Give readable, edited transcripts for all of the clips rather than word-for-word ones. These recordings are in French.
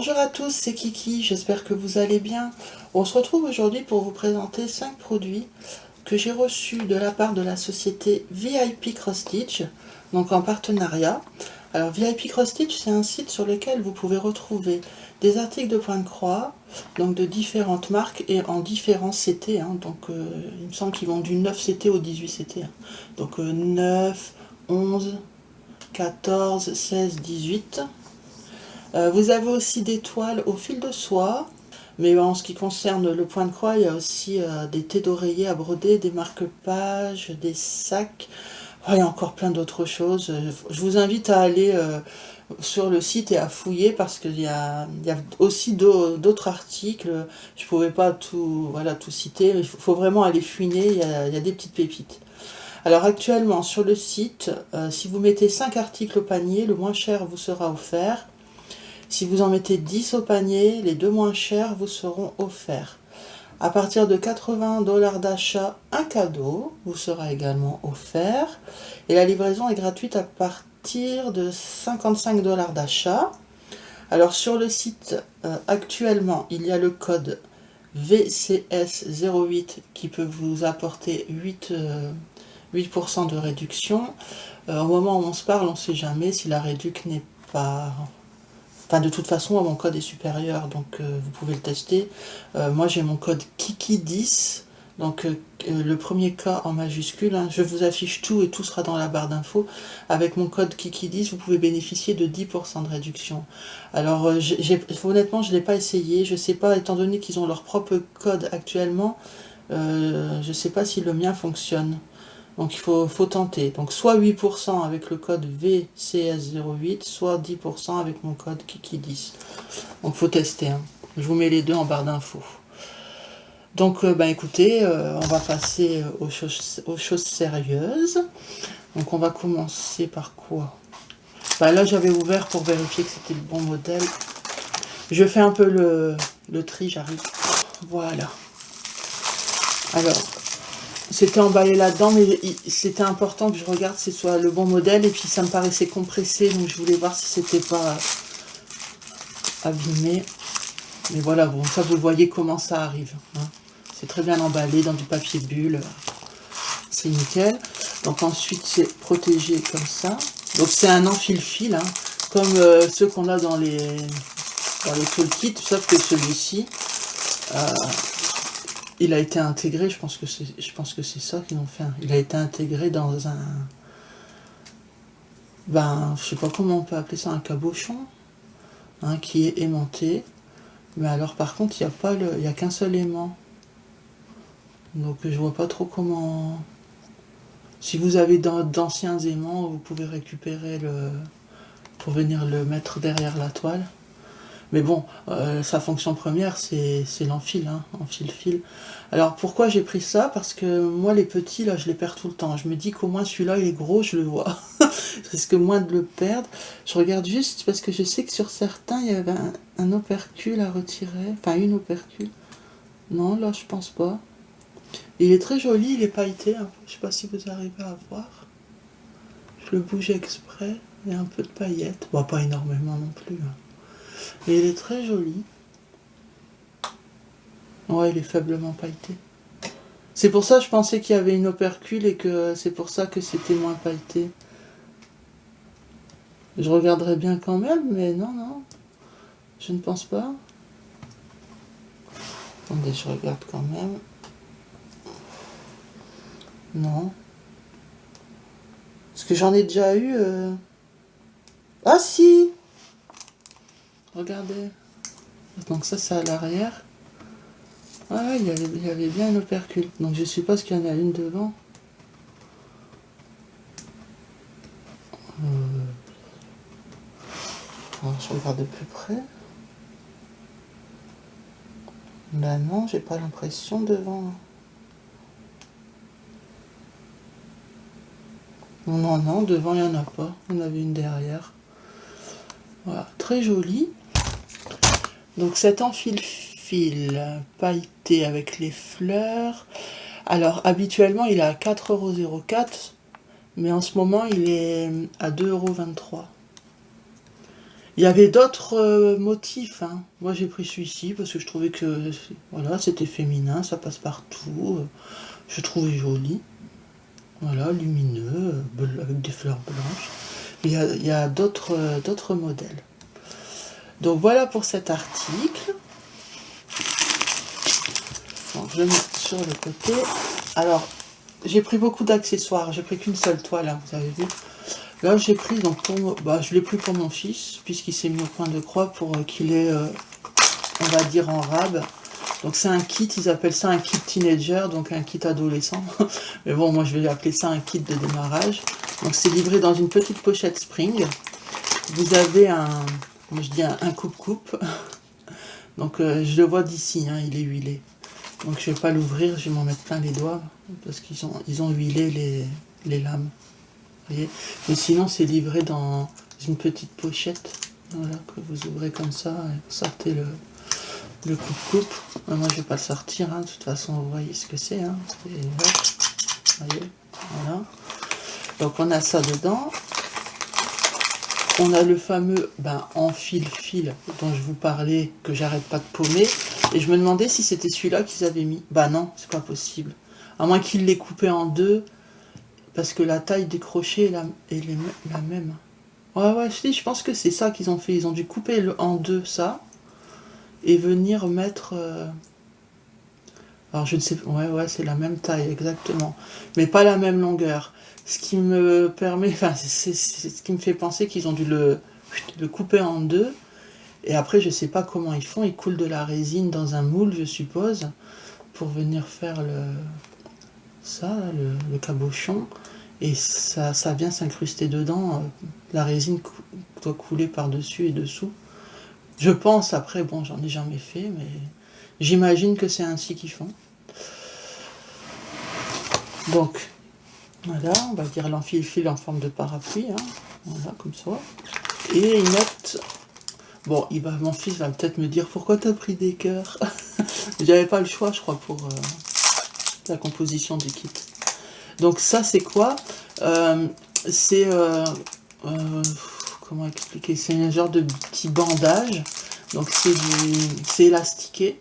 Bonjour à tous, c'est Kiki, j'espère que vous allez bien. On se retrouve aujourd'hui pour vous présenter 5 produits que j'ai reçus de la part de la société VIP Cross Stitch, donc en partenariat. Alors VIP Cross Stitch, c'est un site sur lequel vous pouvez retrouver des articles de point de croix, donc de différentes marques et en différents CT. Il me semble qu'ils vont du 9 CT au 18 CT. Donc 9, 11, 14, 16, 18. Vous avez aussi des toiles au fil de soie, mais en ce qui concerne le point de croix, il y a aussi des thés d'oreiller à broder, des marque-pages, des sacs. Il y a encore plein d'autres choses. Je vous invite à aller sur le site et à fouiller parce qu'il y a aussi d'autres articles. Je ne pouvais pas tout citer. Il faut vraiment aller fouiner, il y a des petites pépites. Alors actuellement sur le site, si vous mettez 5 articles au panier, le moins cher vous sera offert. Si vous en mettez 10 au panier, les deux moins chers vous seront offerts. À partir de 80 $ d'achat, un cadeau vous sera également offert. Et la livraison est gratuite à partir de 55 $ d'achat. Alors sur le site, actuellement, il y a le code VCS08 qui peut vous apporter 8% de réduction. Au moment où on se parle, on ne sait jamais si la réduction n'est pas... Enfin, de toute façon, mon code est supérieur, donc vous pouvez le tester. Moi, j'ai mon code Kiki10, donc le premier K en majuscule. Hein. Je vous affiche tout et tout sera dans la barre d'infos. Avec mon code Kiki10, vous pouvez bénéficier de 10% de réduction. Alors, honnêtement, je ne l'ai pas essayé. Je ne sais pas, étant donné qu'ils ont leur propre code actuellement, je ne sais pas si le mien fonctionne. Donc il faut tenter. Donc soit 8% avec le code VCS08, soit 10% avec mon code Kiki10. Donc il faut tester. Hein. Je vous mets les deux en barre d'infos. Donc écoutez, on va passer aux choses sérieuses. Donc on va commencer par quoi? Là j'avais ouvert pour vérifier que c'était le bon modèle. Je fais un peu le tri, j'arrive. Voilà. Alors, c'était emballé là-dedans, mais c'était important que je regarde si ce soit le bon modèle. Et puis ça me paraissait compressé, donc je voulais voir si c'était pas abîmé. Mais voilà, bon, ça vous voyez comment ça arrive. Hein. C'est très bien emballé dans du papier bulle. C'est nickel. Donc ensuite, c'est protégé comme ça. Donc c'est un enfile-fil, hein, comme ceux qu'on a dans les toolkits, sauf que celui-ci... il a été intégré, je pense que c'est ça qu'ils ont fait. Il a été intégré dans un... je sais pas comment on peut appeler ça, un cabochon, hein, qui est aimanté. Mais alors par contre, il y a qu'un seul aimant. Donc je vois pas trop comment... Si vous avez d'anciens aimants, vous pouvez récupérer pour venir le mettre derrière la toile. Mais bon, sa fonction première, c'est l'enfil, hein, enfile-fil. Alors, pourquoi j'ai pris ça? Parce que moi, les petits, là, je les perds tout le temps. Je me dis qu'au moins, celui-là, il est gros, je le vois. Je risque moins de le perdre. Je regarde juste parce que je sais que sur certains, il y avait un opercule à retirer. Enfin, une opercule. Non, là, je pense pas. Il est très joli, il est pailleté. Hein. Je sais pas si vous arrivez à voir. Je le bouge exprès. Il y a un peu de paillettes. Bon, pas énormément non plus. Hein. Et il est très joli. Ouais, il est faiblement pailleté. C'est pour ça que je pensais qu'il y avait une opercule et que c'est pour ça que c'était moins pailleté. Je regarderais bien quand même, mais non. Je ne pense pas. Attendez, je regarde quand même. Non. Parce que j'en ai déjà eu... Ah si! Regardez. Donc ça, c'est à l'arrière. Ah, il y avait bien une opercule. Donc je suppose qu'il y en a une devant. Alors, je regarde de plus près. Là non, j'ai pas l'impression devant. Non, devant il n'y en a pas. Il y en avait une derrière. Voilà, très joli. Donc cet enfile-fil pailleté avec les fleurs. Alors habituellement il est à 4,04 €, mais en ce moment il est à 2,23 €. Il y avait d'autres motifs, hein. Moi j'ai pris celui-ci parce que je trouvais que voilà, c'était féminin, ça passe partout. Je trouvais joli. Voilà, lumineux, avec des fleurs blanches. Il y a d'autres modèles. Donc voilà pour cet article. Donc je le mets sur le côté. Alors, j'ai pris beaucoup d'accessoires. J'ai pris qu'une seule toile, hein, vous avez vu. Là, j'ai pris, donc je l'ai pris pour mon fils, puisqu'il s'est mis au point de croix pour qu'il ait, on va dire, en rab. Donc c'est un kit, ils appellent ça un kit teenager, donc un kit adolescent. Mais bon, moi je vais appeler ça un kit de démarrage. Donc c'est livré dans une petite pochette spring. Vous avez moi je dis un coupe-coupe. Donc je le vois d'ici, hein, il est huilé. Donc je vais pas l'ouvrir, je vais m'en mettre plein les doigts, parce qu'ils ont huilé les lames. Vous voyez. Mais sinon c'est livré dans une petite pochette, voilà, que vous ouvrez comme ça, et vous sortez le coupe-coupe. Moi je vais pas le sortir, hein, de toute façon vous voyez ce que c'est. Hein. Voyez, voilà. Donc on a ça dedans. On a le fameux en fil dont je vous parlais, que j'arrête pas de paumer. Et je me demandais si c'était celui-là qu'ils avaient mis. Bah non, c'est pas possible. À moins qu'ils l'aient coupé en deux, parce que la taille des crochets est la même. Ouais, je pense que c'est ça qu'ils ont fait. Ils ont dû couper en deux ça, et venir mettre... Alors je ne sais pas, ouais, c'est la même taille exactement, mais pas la même longueur. Ce qui me permet, enfin c'est ce qui me fait penser qu'ils ont dû le couper en deux, et après je sais pas comment ils font, ils coulent de la résine dans un moule je suppose, pour venir faire le cabochon, et ça vient s'incruster dedans, la résine doit couler par-dessus et dessous. Je pense, après, bon j'en ai jamais fait, mais j'imagine que c'est ainsi qu'ils font. Donc, voilà, on va dire l'enfile-fil en forme de parapluie, hein, voilà, comme ça. Et ils mettent... Bon, mon fils va peut-être me dire, pourquoi t'as pris des cœurs? J'avais pas le choix, je crois, pour la composition du kit. Donc ça, c'est quoi? C'est... comment expliquer? C'est un genre de petit bandage. Donc c'est élastiqué.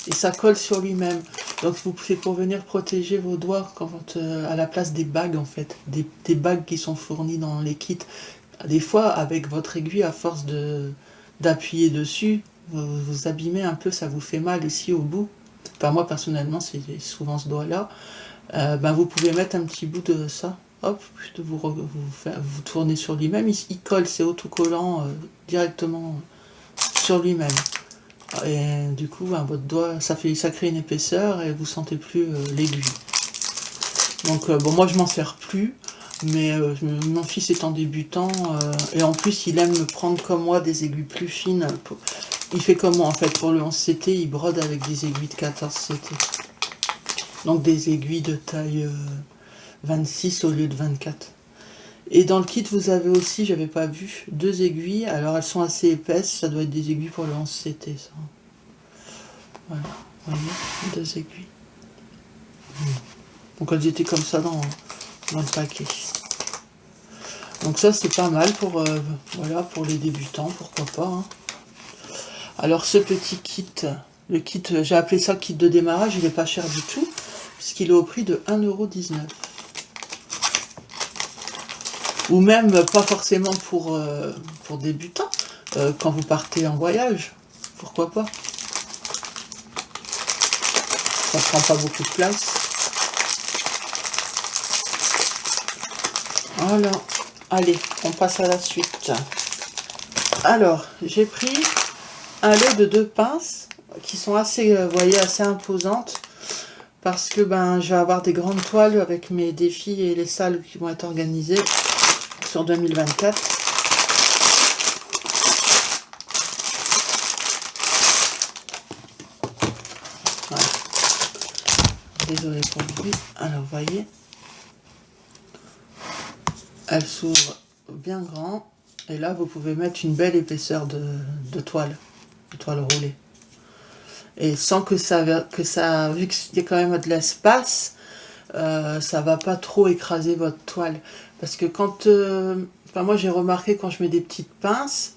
Et ça colle sur lui-même. Donc c'est pour venir protéger vos doigts à la place des bagues en fait. Des bagues qui sont fournies dans les kits. Des fois avec votre aiguille, à force d'appuyer dessus, vous abîmez un peu, ça vous fait mal ici au bout. Enfin moi personnellement c'est souvent ce doigt là. Vous pouvez mettre un petit bout de ça. Hop, vous tournez sur lui-même. Il colle, c'est autocollant directement sur lui-même. Et du coup, votre doigt, ça crée une épaisseur et vous sentez plus l'aiguille. Donc moi je m'en sers plus, mais mon fils étant débutant, et en plus il aime me prendre comme moi des aiguilles plus fines. Il fait comme moi en fait, pour le 11CT, il brode avec des aiguilles de 14CT. Donc des aiguilles de taille 26 au lieu de 24. Et dans le kit, vous avez aussi, j'avais pas vu, 2 aiguilles. Alors elles sont assez épaisses, ça doit être des aiguilles pour le 11CT, ça. Voilà, vous voyez, 2 aiguilles. Donc elles étaient comme ça dans le paquet. Donc ça c'est pas mal pour, voilà, pour les débutants, pourquoi pas. Hein. Alors ce petit kit, le kit, j'ai appelé ça kit de démarrage, il est pas cher du tout, puisqu'il est au prix de 1,19 €. Ou même pas forcément pour débutants, quand vous partez en voyage, pourquoi pas. Ça prend pas beaucoup de place. Voilà. Allez, on passe à la suite. Alors, j'ai pris un lot de 2 pinces qui sont assez, vous voyez, assez imposantes. Parce que je vais avoir des grandes toiles avec mes défis et les salles qui vont être organisées sur 2024. Voilà. Désolée pour le bruit. Alors, vous voyez, elle s'ouvre bien grand. Et là, vous pouvez mettre une belle épaisseur de toile roulée. Et sans que ça, vu qu'il y a quand même de l'espace, ça va pas trop écraser votre toile. Parce que quand, moi j'ai remarqué quand je mets des petites pinces,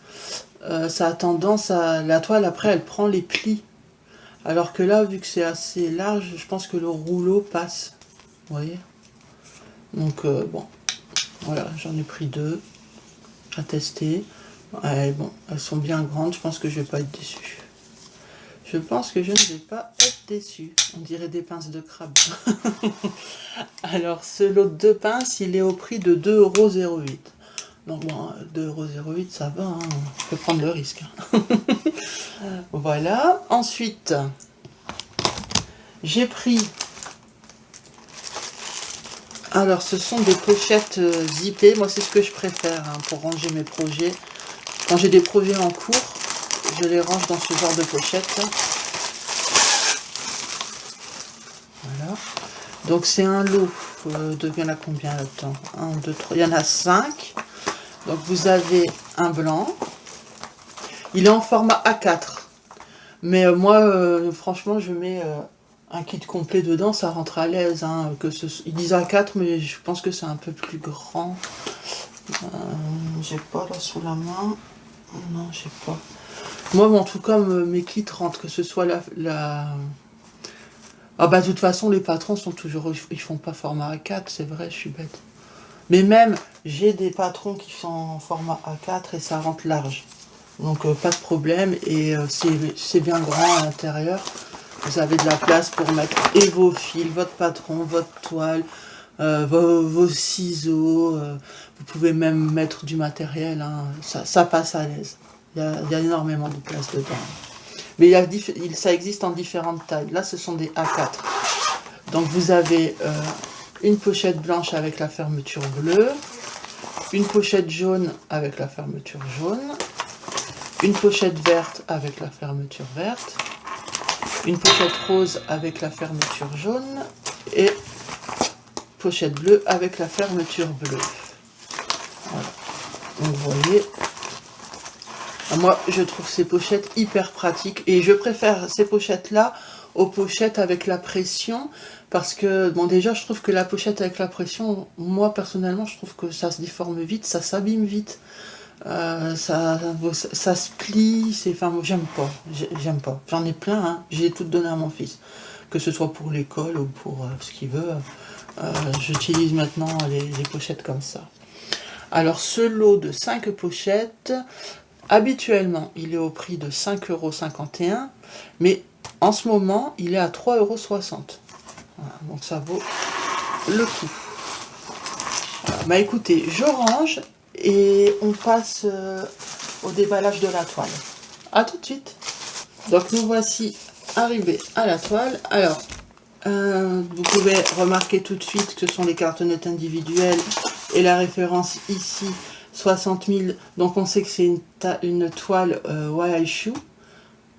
ça a tendance à... La toile, après, elle prend les plis. Alors que là, vu que c'est assez large, je pense que le rouleau passe. Vous voyez? Donc, bon, voilà, j'en ai pris 2 à tester. Ouais, bon, elles sont bien grandes, je pense que je vais pas être déçue. Je pense que je ne vais pas être déçue. On dirait des pinces de crabe. Alors, ce lot de pinces, il est au prix de 2,08 €. Donc bon, 2,08 €, ça va, hein, on peut prendre le risque. Voilà. Ensuite, j'ai pris... Alors, ce sont des pochettes zippées. Moi, c'est ce que je préfère hein, pour ranger mes projets. Quand j'ai des projets en cours, je les range dans ce genre de pochette. Voilà. Donc, c'est un lot. Il y en a combien là-dedans? 1, 2, 3. Il y en a 5. Donc, vous avez un blanc. Il est en format A4. Mais moi, franchement, je mets un kit complet dedans. Ça rentre à l'aise. Hein, ils disent A4, mais je pense que c'est un peu plus grand. J'ai pas là sous la main. Non, j'ai pas. Moi, en tout cas, mes kits rentrent, que ce soit Ah bah, de toute façon, les patrons sont toujours... Ils font pas format A4, c'est vrai, je suis bête. Mais même, j'ai des patrons qui sont en format A4 et ça rentre large. Donc, pas de problème. Et c'est bien grand à l'intérieur. Vous avez de la place pour mettre et vos fils, votre patron, votre toile, vos ciseaux. Vous pouvez même mettre du matériel. Hein. Ça passe à l'aise. Il y a énormément de place dedans. Mais ça existe en différentes tailles. Là, ce sont des A4. Donc, vous avez une pochette blanche avec la fermeture bleue, une pochette jaune avec la fermeture jaune, une pochette verte avec la fermeture verte, une pochette rose avec la fermeture jaune et pochette bleue avec la fermeture bleue. Voilà. Donc, vous voyez... Moi, je trouve ces pochettes hyper pratiques et je préfère ces pochettes-là aux pochettes avec la pression parce que, bon, déjà, je trouve que la pochette avec la pression, moi, personnellement, je trouve que ça se déforme vite, ça s'abîme vite, ça se plie, enfin, j'aime pas. J'en ai plein, hein. J'ai tout donné à mon fils, que ce soit pour l'école ou pour ce qu'il veut. J'utilise maintenant les pochettes comme ça. Alors, ce lot de 5 pochettes... Habituellement, il est au prix de 5,51 €, mais en ce moment, il est à 3,60 €. Voilà, donc ça vaut le coup. Voilà, bah écoutez, je range et on passe au déballage de la toile. A tout de suite. Donc nous voici arrivés à la toile. Alors, vous pouvez remarquer tout de suite que ce sont les cartonnettes individuelles et la référence ici 60 000, donc on sait que c'est une toile Waishu,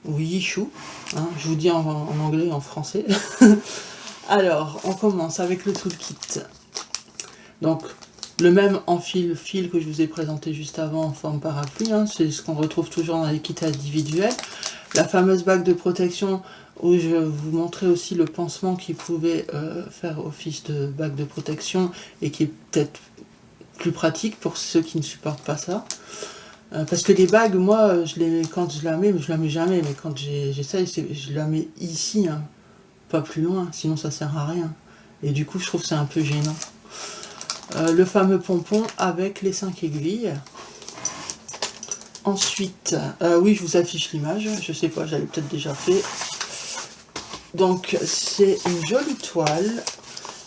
ou Yishu, hein, je vous dis en anglais et en français. Alors, on commence avec le toolkit. Donc, le même en fil que je vous ai présenté juste avant en forme parapluie, hein, c'est ce qu'on retrouve toujours dans les kits individuels. La fameuse bague de protection, où je vais vous montrer aussi le pansement qui pouvait faire office de bague de protection et qui est peut-être plus pratique pour ceux qui ne supportent pas ça. Parce que les bagues, moi, quand je la mets, je la mets jamais, mais quand j'essaye, je la mets ici, hein, pas plus loin, sinon ça sert à rien. Et du coup, je trouve que c'est un peu gênant. Le fameux pompon avec les 5 aiguilles. Ensuite, oui, je vous affiche l'image, je sais pas, j'avais peut-être déjà fait. Donc, c'est une jolie toile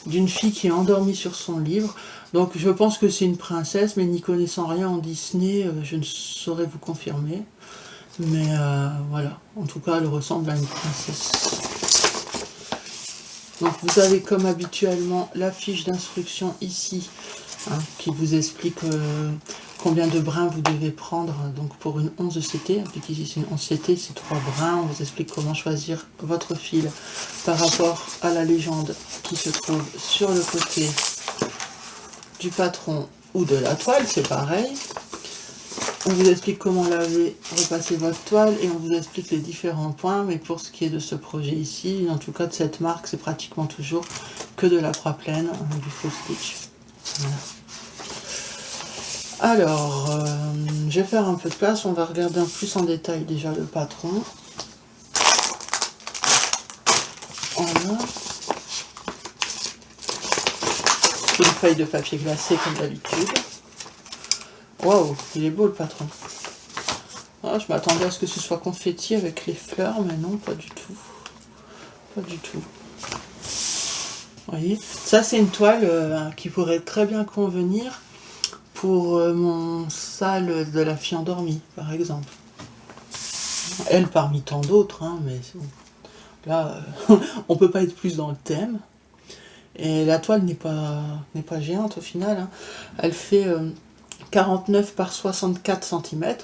d'une fille qui est endormie sur son livre. Donc je pense que c'est une princesse, mais n'y connaissant rien en Disney, je ne saurais vous confirmer. Mais voilà, en tout cas elle ressemble à une princesse. Donc vous avez comme habituellement la fiche d'instruction ici, hein, qui vous explique combien de brins vous devez prendre donc pour une 11 CT. Puisqu'ici c'est une 11 CT, c'est 3 brins. On vous explique comment choisir votre fil par rapport à la légende qui se trouve sur le côté du patron ou de la toile, c'est pareil. On vous explique comment laver, repasser votre toile et on vous explique les différents points. Mais pour ce qui est de ce projet ici, en tout cas de cette marque, c'est pratiquement toujours que de la croix pleine, du faux stitch. Voilà. Alors, je vais faire un peu de place, on va regarder en plus en détail déjà le patron. Voilà. Une feuille de papier glacé comme d'habitude. Waouh, il est beau le patron. Ah, je m'attendais à ce que ce soit confetti avec les fleurs, mais non, pas du tout. Pas du tout. Vous voyez, ça c'est une toile qui pourrait très bien convenir pour mon salle de la fille endormie, par exemple. Elle parmi tant d'autres, hein, mais là, on peut pas être plus dans le thème. Et la toile n'est pas géante au final. Hein. Elle fait 49 par 64 cm.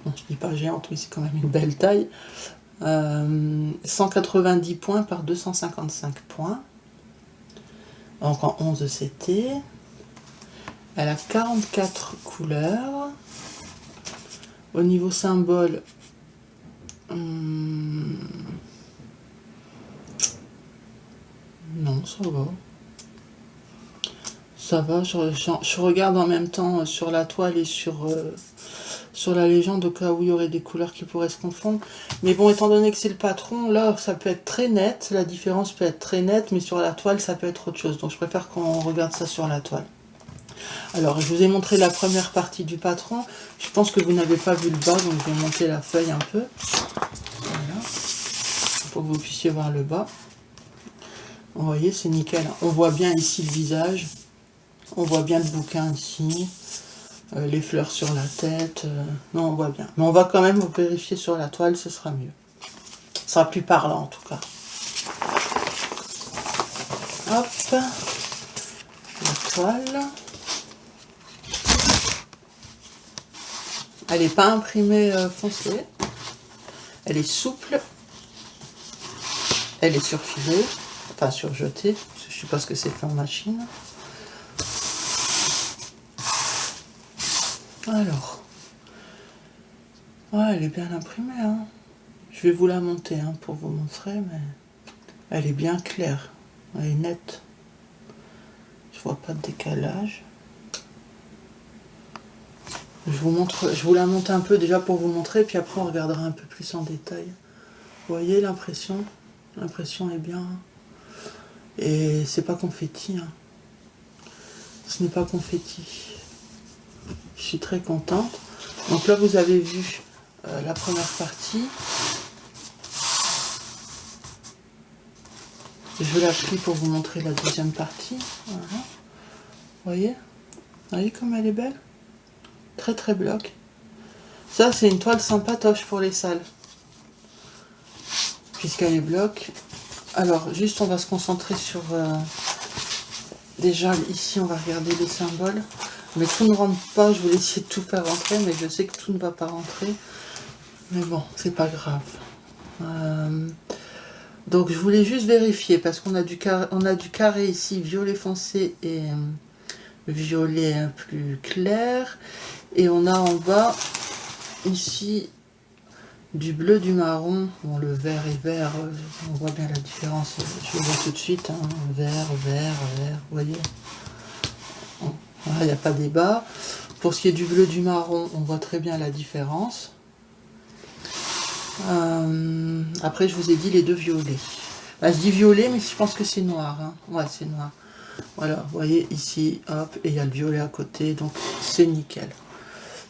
Bon, je dis pas géante, mais c'est quand même une belle taille. 190 points par 255 points. Donc en 11 CT. Elle a 44 couleurs. Au niveau symbole, non, ça va. Ça va, je regarde en même temps sur la toile et sur la légende au cas où il y aurait des couleurs qui pourraient se confondre. Mais bon, étant donné que c'est le patron, là, ça peut être très net. La différence peut être très nette, mais sur la toile, ça peut être autre chose. Donc je préfère qu'on regarde ça sur la toile. Alors, je vous ai montré la première partie du patron. Je pense que vous n'avez pas vu le bas, donc je vais monter la feuille un peu. Voilà. Pour que vous puissiez voir le bas. Vous voyez, c'est nickel. On voit bien ici le visage. On voit bien le bouquin ici. Les fleurs sur la tête. Non, on voit bien. Mais on va quand même vérifier sur la toile, ce sera mieux. Ce sera plus parlant en tout cas. Hop. La toile. Elle n'est pas imprimée foncée. Elle est souple. Elle est surfilée. Enfin surjetée. Je ne sais pas ce que c'est fait en machine. Alors. Ouais, elle est bien imprimée. Hein. Je vais vous la monter hein, pour vous montrer. Mais elle est bien claire. Elle est nette. Je vois pas de décalage. Je vous la monte un peu déjà pour vous montrer, puis après on regardera un peu plus en détail. Vous voyez l'impression? L'impression est bien. Et c'est pas confetti. Hein. Ce n'est pas confetti. Je suis très contente. Donc là vous avez vu la première partie. Je la plie pour vous montrer la deuxième partie. Voilà. Vous voyez comme elle est belle? Très très bloc. Ça c'est une toile sympatoche pour les salles. Puisqu'elle est bloc. Alors juste on va se concentrer sur... déjà ici on va regarder les symboles. Mais tout ne rentre pas, je voulais essayer de tout faire rentrer, mais je sais que tout ne va pas rentrer. Mais bon, c'est pas grave. Donc je voulais juste vérifier, parce qu'on a du carré ici, violet foncé et violet plus clair. Et on a en bas, ici, du bleu, du marron. Bon, le vert et vert, on voit bien la différence. Je le vois tout de suite. Hein. Vert, vert, vert, vous voyez. Voilà, il n'y a pas débat. Pour ce qui est du bleu, du marron, on voit très bien la différence. Après, je vous ai dit les deux violets. Là, je dis violet, mais je pense que c'est noir. Hein. Ouais, c'est noir. Voilà, vous voyez ici, hop, et il y a le violet à côté, donc c'est nickel.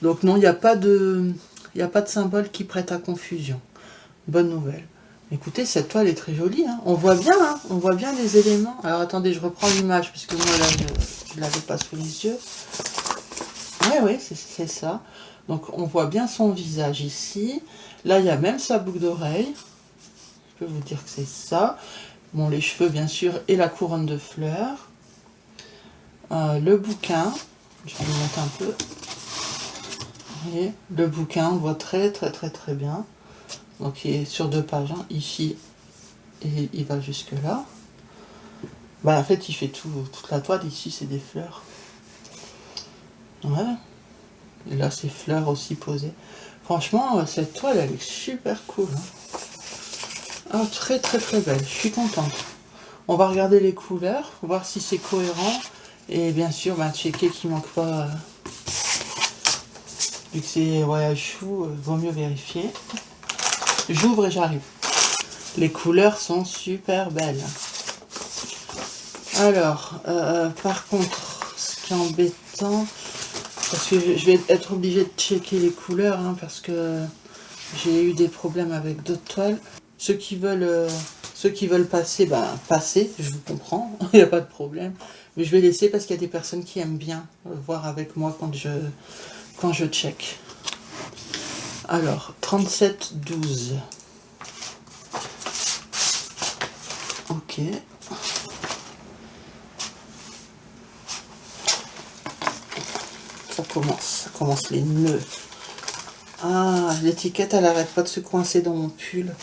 Donc non, il n'y a pas de symbole qui prête à confusion. Bonne nouvelle. Écoutez, cette toile est très jolie. Hein. On voit bien les éléments. Alors attendez, je reprends l'image, puisque moi là, je ne l'avais pas sous les yeux. Oui, c'est ça. Donc on voit bien son visage ici. Là, il y a même sa boucle d'oreille. Je peux vous dire que c'est ça. Bon, les cheveux, bien sûr, et la couronne de fleurs. Le bouquin. Je vais le monter un peu. Vous voyez, le bouquin, on voit très bien. Donc il est sur 2 pages. Hein. Ici, et il va jusque là. Bah, en fait, il fait toute la toile. Ici, c'est des fleurs. Ouais. Et là, c'est fleurs aussi posées. Franchement, cette toile, elle est super cool. Hein. Ah, très belle. Je suis contente. On va regarder les couleurs, voir si c'est cohérent. Et bien sûr, checker qu'il ne manque pas Vu que c'est voyage fou, vaut mieux vérifier. J'ouvre et j'arrive. Les couleurs sont super belles. Alors, par contre, ce qui est embêtant, parce que je vais être obligée de checker les couleurs, hein, parce que j'ai eu des problèmes avec d'autres toiles. Ceux qui veulent passer, ben passer, je vous comprends, il n'y a pas de problème. Mais je vais laisser parce qu'il y a des personnes qui aiment bien voir avec moi quand je check. Alors, 37-12. Ok. Ça commence les nœuds. Ah, l'étiquette, elle arrête pas de se coincer dans mon pull.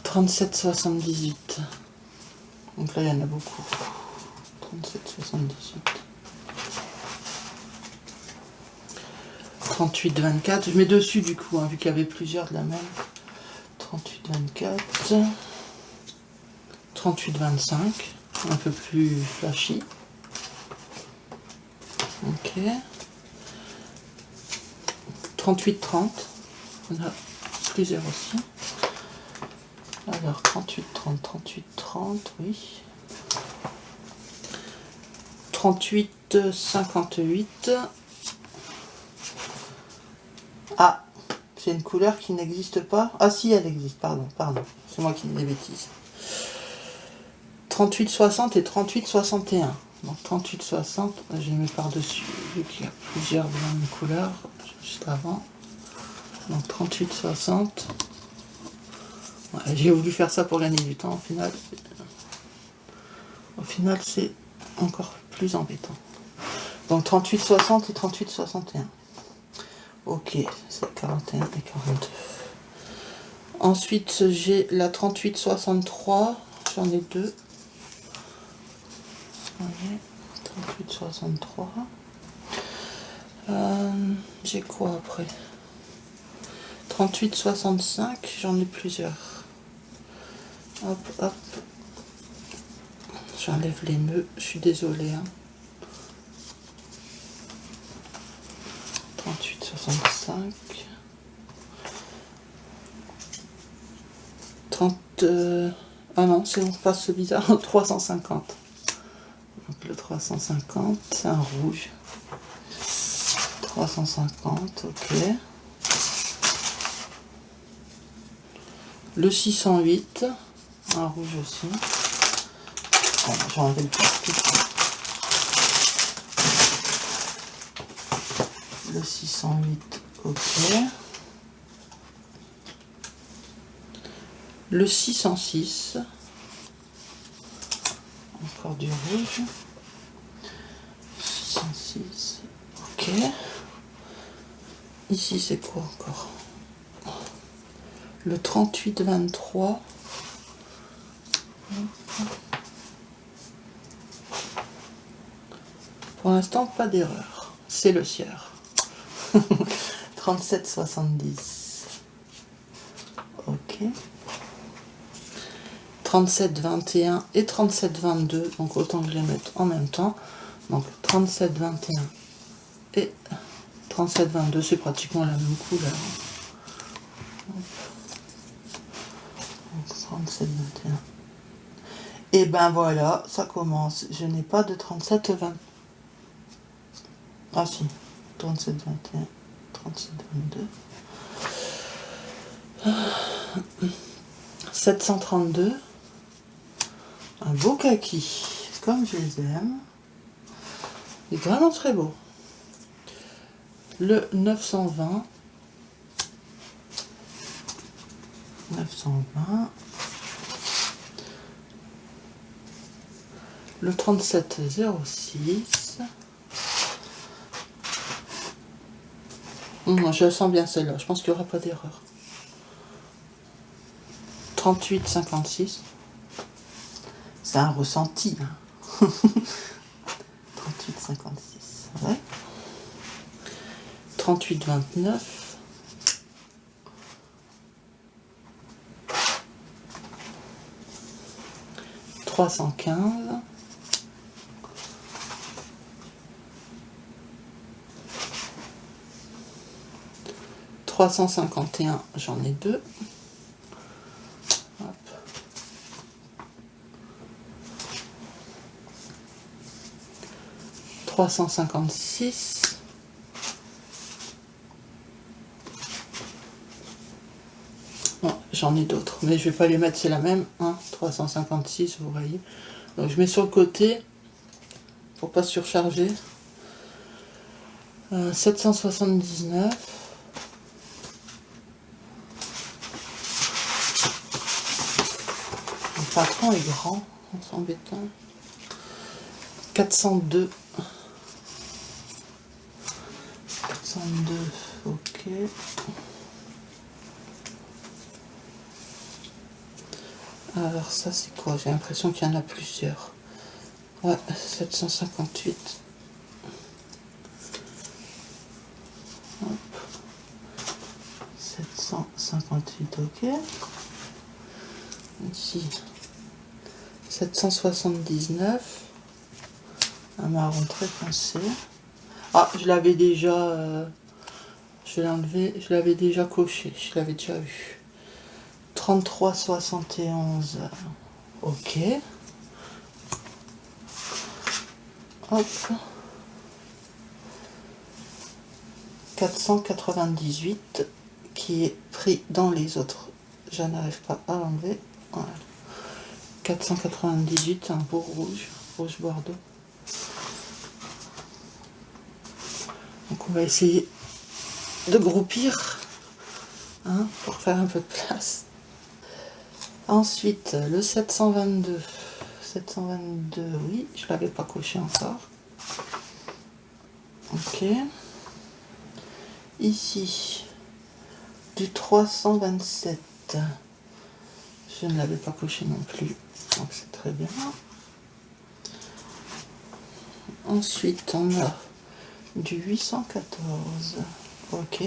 37,78. Donc là, il y en a beaucoup. 37,78. 38,24. Je mets dessus du coup, hein, vu qu'il y avait plusieurs de la même. 38,24. 38,25. Un peu plus flashy. Ok. 38,30. On a plusieurs aussi. Alors 38,30, 38,30, oui. 38,58. Ah, c'est une couleur qui n'existe pas. Ah si, elle existe, pardon. C'est moi qui dis des bêtises. 38,60 et 38,61. Donc 38,60, j'ai mis par-dessus, vu qu'il y a plusieurs de la même couleur, juste avant. Donc 38,60. Ouais, j'ai voulu faire ça pour gagner du temps, au final c'est encore plus embêtant. Donc 38,60 et 38,61. Ok, c'est 41 et 42. Ensuite j'ai la 38,63, j'en ai deux. Okay. 38,63. J'ai quoi après? 38,65, j'en ai plusieurs. Hop, hop. J'enlève les nœuds, je suis désolée. Hein. 38,65. 30. Ah non, c'est on passe ce bizarre. 350. Donc le 350, c'est un rouge. 350, ok. Le 608, un rouge aussi. Bon, j'ai enlevé le plastique. Le 608, ok. Le 606. Encore du rouge. 606, ok. Ici, c'est quoi encore? Le 38-23. Pour l'instant, pas d'erreur. C'est le sieur. 37-70. Ok. 37-21 et 37-22. Donc autant que je les mette en même temps. Donc 37-21 et 37-22. C'est pratiquement la même couleur. 37-21. Et ben voilà, ça commence. Je n'ai pas de 37-20. Ah si, 37-21, 37-22. 732. Un beau kaki, comme je les aime. Il est vraiment très beau. Le 920. 920. Le 3706. Je sens bien celle-là, je pense qu'il n'y aura pas d'erreur. 3856. C'est un ressenti. Hein. 3856. Ouais. 3829. 315. 351, j'en ai 2. Hop. 356. Bon, j'en ai d'autres, mais je vais pas les mettre, c'est la même, hein, 356, vous voyez. Donc je mets sur le côté, pour pas surcharger. 779. Le patron est grand, c'est embêtant. 402. 402, ok. Alors ça c'est quoi? J'ai l'impression qu'il y en a plusieurs. Ouais, 758. Hop. 758, ok. Ici, 779. Un marron très foncé. Ah, je l'avais déjà... je l'ai enlevé, je l'avais déjà coché, je l'avais déjà vu. 33,71, ok. Hop. 498 qui est pris dans les autres. Je n'arrive pas à l'enlever. Voilà. 498, un beau rouge, rouge bordeaux. Donc on va essayer de groupir, hein, pour faire un peu de place. Ensuite, le 722. 722, oui, je l'avais pas coché encore. Ok. Ici, du 327. Je ne l'avais pas coché non plus, donc c'est très bien. Ensuite, on a du 814. Ok.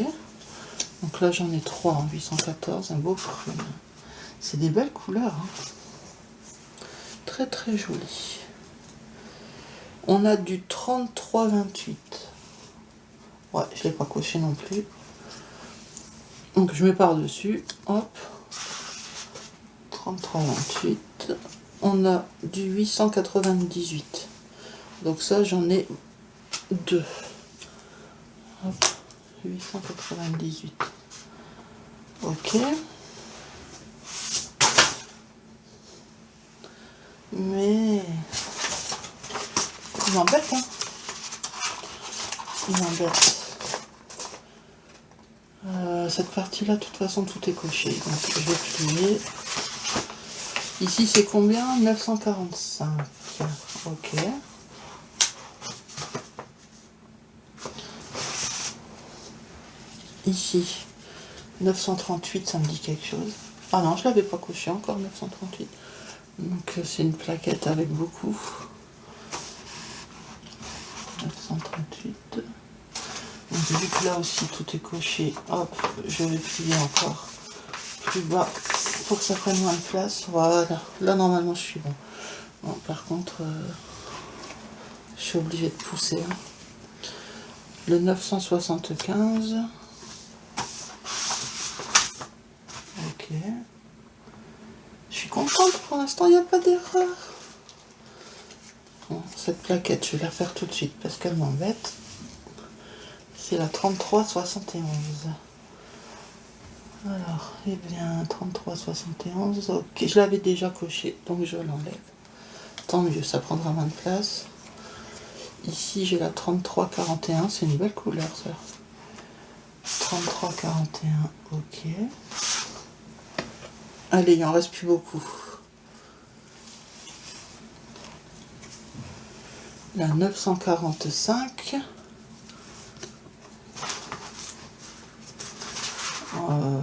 Donc là, j'en ai 3 en 814, un beau prune. C'est des belles couleurs, hein. Très très joli. On a du 33,28. Ouais, je ne l'ai pas coché non plus. Donc je mets par-dessus. Hop. 33,28. On a du 898. Donc ça, j'en ai 2. Hop. 898. Ok. Mais il m'embête, hein. Il m'embête. Cette partie-là, de toute façon, tout est coché. Donc je vais plier. Ici, c'est combien? 945. Ok. Ici, 938, ça me dit quelque chose. Ah non, je l'avais pas coché encore, 938. Donc c'est une plaquette avec beaucoup. 938. Donc vu que là aussi tout est coché, hop, je vais plier encore plus bas pour que ça prenne moins de place. Voilà, là normalement je suis bon. Bon, par contre, je suis obligée de pousser. Hein. Le 975. Ok. Je suis contente, pour l'instant il n'y a pas d'erreur. Bon, cette plaquette, je vais la faire tout de suite parce qu'elle m'embête. C'est la 3371. Alors, eh bien, 3371, ok, je l'avais déjà coché, donc je l'enlève. Tant mieux, ça prendra moins de place. Ici, j'ai la 3341, c'est une belle couleur, ça. 3341, ok. Allez, il en reste plus beaucoup. La 945.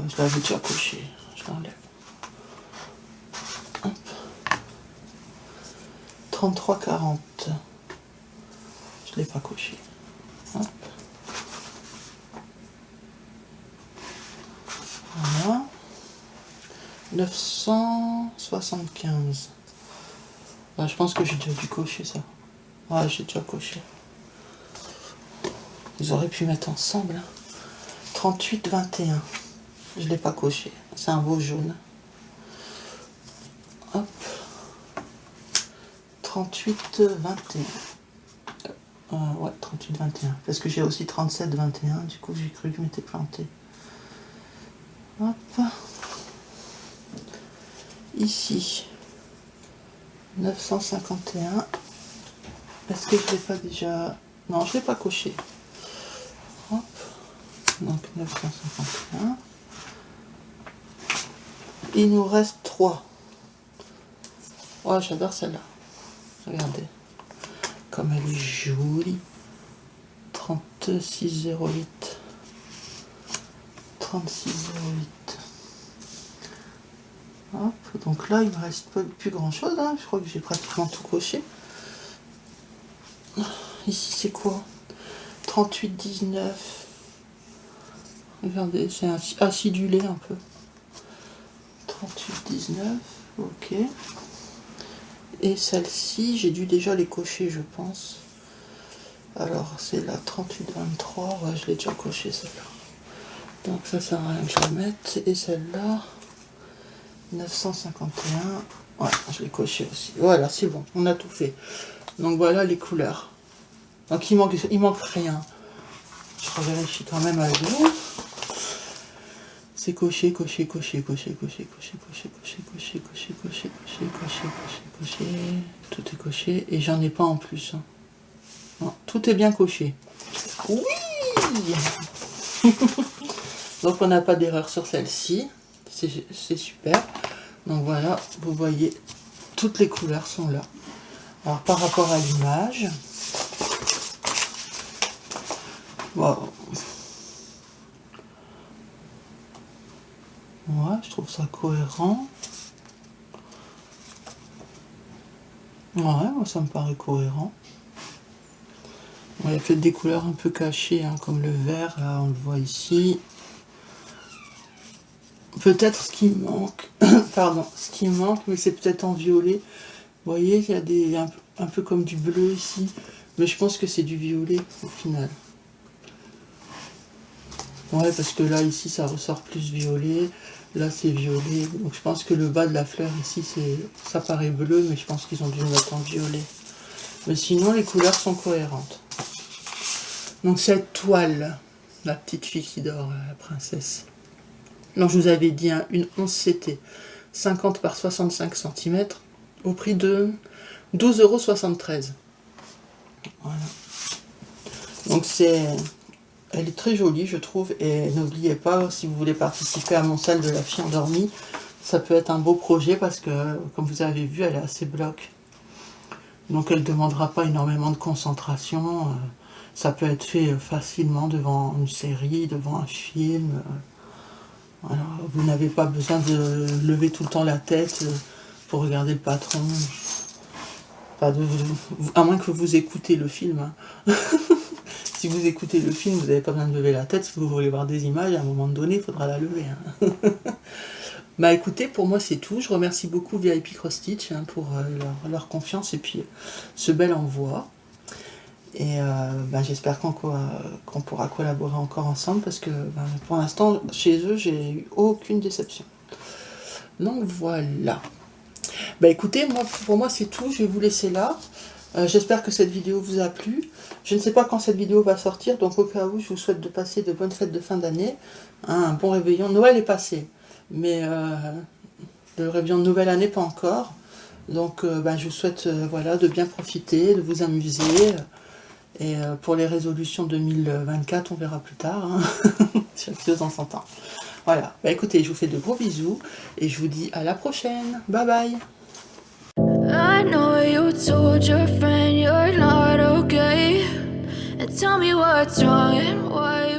Je l'avais déjà coché, je l'enlève. 3340. Je ne l'ai pas coché. Hop. Voilà. 975. Bah, je pense que j'ai déjà dû cocher ça. Ouais, j'ai déjà coché. Ils auraient pu mettre ensemble. Hein. 38-21. Je ne l'ai pas coché. C'est un beau jaune. Hop. 38-21. Ouais, 38-21. Parce que j'ai aussi 37-21. Du coup, j'ai cru que je m'étais planté. Hop. Ici. 951. Est-ce que je l'ai pas déjà... Non, je l'ai pas coché. Hop. Donc 951. Il nous reste 3. Oh, j'adore celle-là. Regardez. Comme elle est jolie. 3608. 3608. Hop. Donc là, il me reste plus grand chose. Hein. Je crois que j'ai pratiquement tout coché. Ici, c'est quoi? 3819. Regardez, c'est acidulé un peu. 3819. Ok. Et celle-ci, j'ai dû déjà les cocher, je pense. Alors, c'est la 3823. Ouais, je l'ai déjà coché, celle-là. Donc, ça sert à rien que je la mette. Et celle-là, 951. Ouais, je l'ai coché aussi. Voilà, c'est bon. On a tout fait. Donc, voilà les couleurs. Donc, il manque rien. Je revérifie quand même avec vous. C'est coché, coché, coché, coché, coché, coché, coché, coché, coché, coché, coché, coché, coché, coché, coché. Tout est coché et j'en ai pas en plus. Non, tout est bien coché. Oui. Donc on n'a pas d'erreur sur celle-ci. C'est super. Donc voilà, vous voyez, toutes les couleurs sont là. Alors par rapport à l'image, wow. Ouais, je trouve ça cohérent. Ouais, moi ça me paraît cohérent. Bon, il y a peut-être des couleurs un peu cachées, hein, comme le vert, là on le voit ici. Peut-être ce qui manque, pardon, ce qui manque, mais c'est peut-être en violet. Vous voyez, il y a un peu comme du bleu ici, mais je pense que c'est du violet au final. Ouais, parce que là, ici, ça ressort plus violet. Là, c'est violet. Donc, je pense que le bas de la fleur, ici, ça paraît bleu, mais je pense qu'ils ont dû le mettre en violet. Mais sinon, les couleurs sont cohérentes. Donc, cette toile, la petite fille qui dort, la princesse. Donc, je vous avais dit, hein, une 11 CT, 50 par 65 cm, au prix de 12,73 €. Voilà. Donc, elle est très jolie, je trouve, et n'oubliez pas, si vous voulez participer à mon salle de la fille endormie, ça peut être un beau projet parce que, comme vous avez vu, elle est assez bloc. Donc elle ne demandera pas énormément de concentration. Ça peut être fait facilement devant une série, devant un film. Voilà. Vous n'avez pas besoin de lever tout le temps la tête pour regarder le patron. Enfin, à moins que vous écoutez le film. Hein. Si vous écoutez le film, vous n'avez pas besoin de lever la tête. Si vous voulez voir des images, à un moment donné, il faudra la lever. Hein. Bah écoutez, pour moi c'est tout. Je remercie beaucoup VIP Cross Stitch hein, pour leur confiance et puis ce bel envoi. Et j'espère qu'on pourra collaborer encore ensemble parce que pour l'instant, chez eux, j'ai eu aucune déception. Donc voilà. Bah écoutez, pour moi c'est tout. Je vais vous laisser là. J'espère que cette vidéo vous a plu. Je ne sais pas quand cette vidéo va sortir, donc au cas où, je vous souhaite de passer de bonnes fêtes de fin d'année. Hein, un bon réveillon. Noël est passé, mais le réveillon de nouvelle année pas encore. Donc je vous souhaite voilà, de bien profiter, de vous amuser. Et pour les résolutions 2024, on verra plus tard. Hein. Chaque chose en son temps. Voilà. Bah écoutez, je vous fais de gros bisous et je vous dis à la prochaine. Bye bye. I know you told your friend you're not okay, and tell me what's wrong and why you